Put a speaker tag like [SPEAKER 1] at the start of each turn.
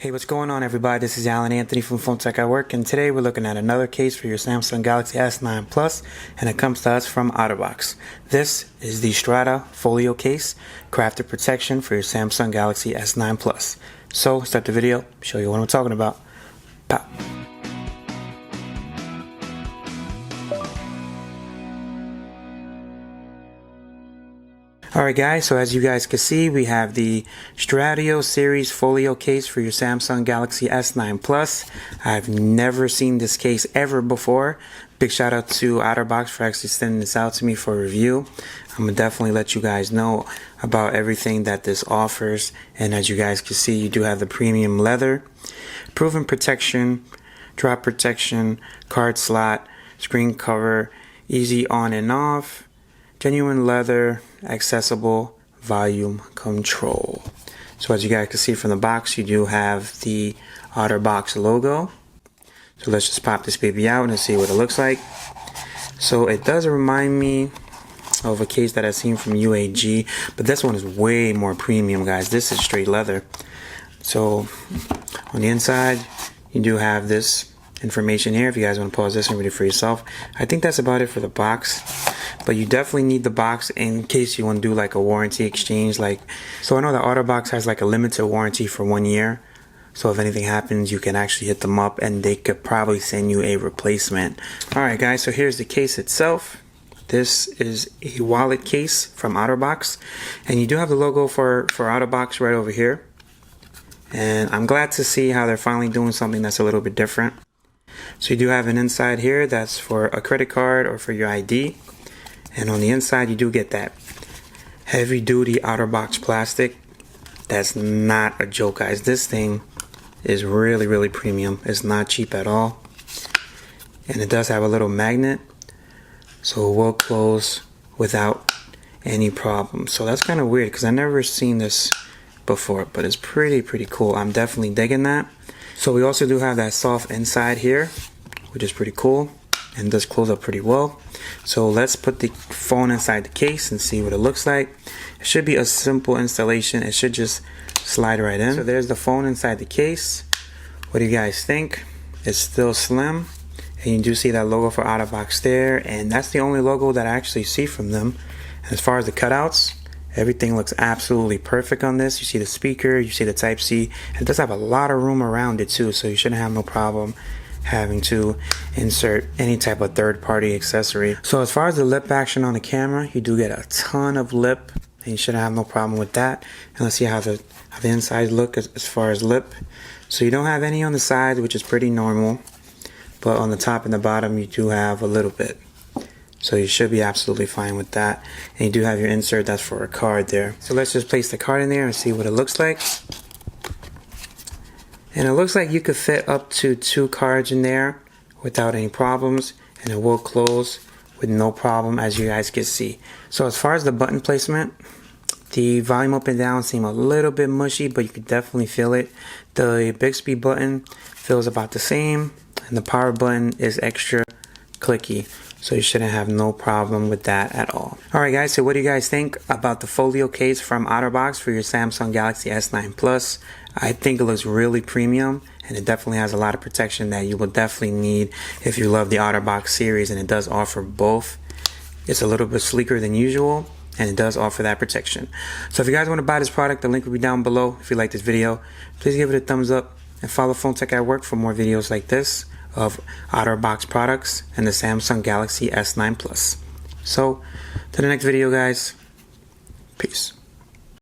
[SPEAKER 1] Hey, what's going on, everybody? This is Alan Anthony from Phone Tech at Work, and today we're looking at another case for your Samsung Galaxy S9 Plus, and it comes to us from Otterbox. This is the Strada Folio case, crafted protection for your Samsung Galaxy S9 Plus. So, start the video, show you what I'm talking about. Pop. Alright guys, so as you guys can see, we have the Strada series folio case for your Samsung Galaxy S9 Plus. I've never seen this case ever before. Big shout out to Otterbox for actually sending this out to me for review. I'm going to definitely let you guys know about everything that this offers. And as you guys can see, you do have the premium leather, proven protection, drop protection, card slot, screen cover, easy on and off, genuine leather, accessible volume control. So as you guys can see from the box, you do have the Otterbox logo. So let's just pop this baby out and see what it looks like. So it does remind me of a case that I've seen from UAG, but this one is way more premium, guys. This is straight leather. So on the inside, you do have this information here if you guys want to pause this and read it for yourself. I think that's about it for the box, but you definitely need the box in case you want to do like a warranty exchange. So I know the Otterbox has like a limited warranty for 1 year, so if anything happens, you can actually hit them up and they could probably send you a replacement. Alright guys, so here's the case itself. This is a wallet case from Otterbox, and you do have the logo for Otterbox right over here, and I'm glad to see how they're finally doing something that's a little bit different. So you do have an inside here that's for a credit card or for your ID. And on the inside you do get that heavy duty Otterbox plastic. That's not a joke, guys. This thing is really premium. It's not cheap at all. And it does have a little magnet, so it will close without any problem. So that's kind of weird because I've never seen this before, but it's pretty cool. I'm definitely digging that. So we also do have that soft inside here, which is pretty cool and does close up pretty well. So let's put the phone inside the case and see what it looks like. It should be a simple installation. It should just slide right in. So there's the phone inside the case. What do you guys think? It's still slim, and you do see that logo for Otterbox there, and that's the only logo that I actually see from them. And as far as the cutouts, everything looks absolutely perfect on this. You see the speaker, you see the Type-C, and it does have a lot of room around it too, so you shouldn't have no problem having to insert any type of third-party accessory. So as far as the lip action on the camera, you do get a ton of lip, and you shouldn't have no problem with that. And let's see how the insides look as far as lip. So you don't have any on the sides, which is pretty normal, but on the top and the bottom you do have a little bit. So you should be absolutely fine with that. And you do have your insert that's for a card there. So let's just place the card in there and see what it looks like. And it looks like you could fit up to 2 cards in there without any problems, and it will close with no problem, as you guys can see. So as far as the button placement, the volume up and down seem a little bit mushy, but you could definitely feel it. The Bixby button feels about the same, and the power button is extra clicky. So you shouldn't have no problem with that at all. Alright guys, so what do you guys think about the folio case from Otterbox for your Samsung Galaxy S9 Plus? I think it looks really premium, and it definitely has a lot of protection that you will definitely need if you love the Otterbox series, and it does offer both. It's a little bit sleeker than usual, and it does offer that protection. So if you guys want to buy this product, the link will be down below. If you like this video, please give it a thumbs up and follow Phone Tech at Work for more videos like this of Otterbox products and the Samsung Galaxy S9 Plus. So, to the next video, guys. Peace.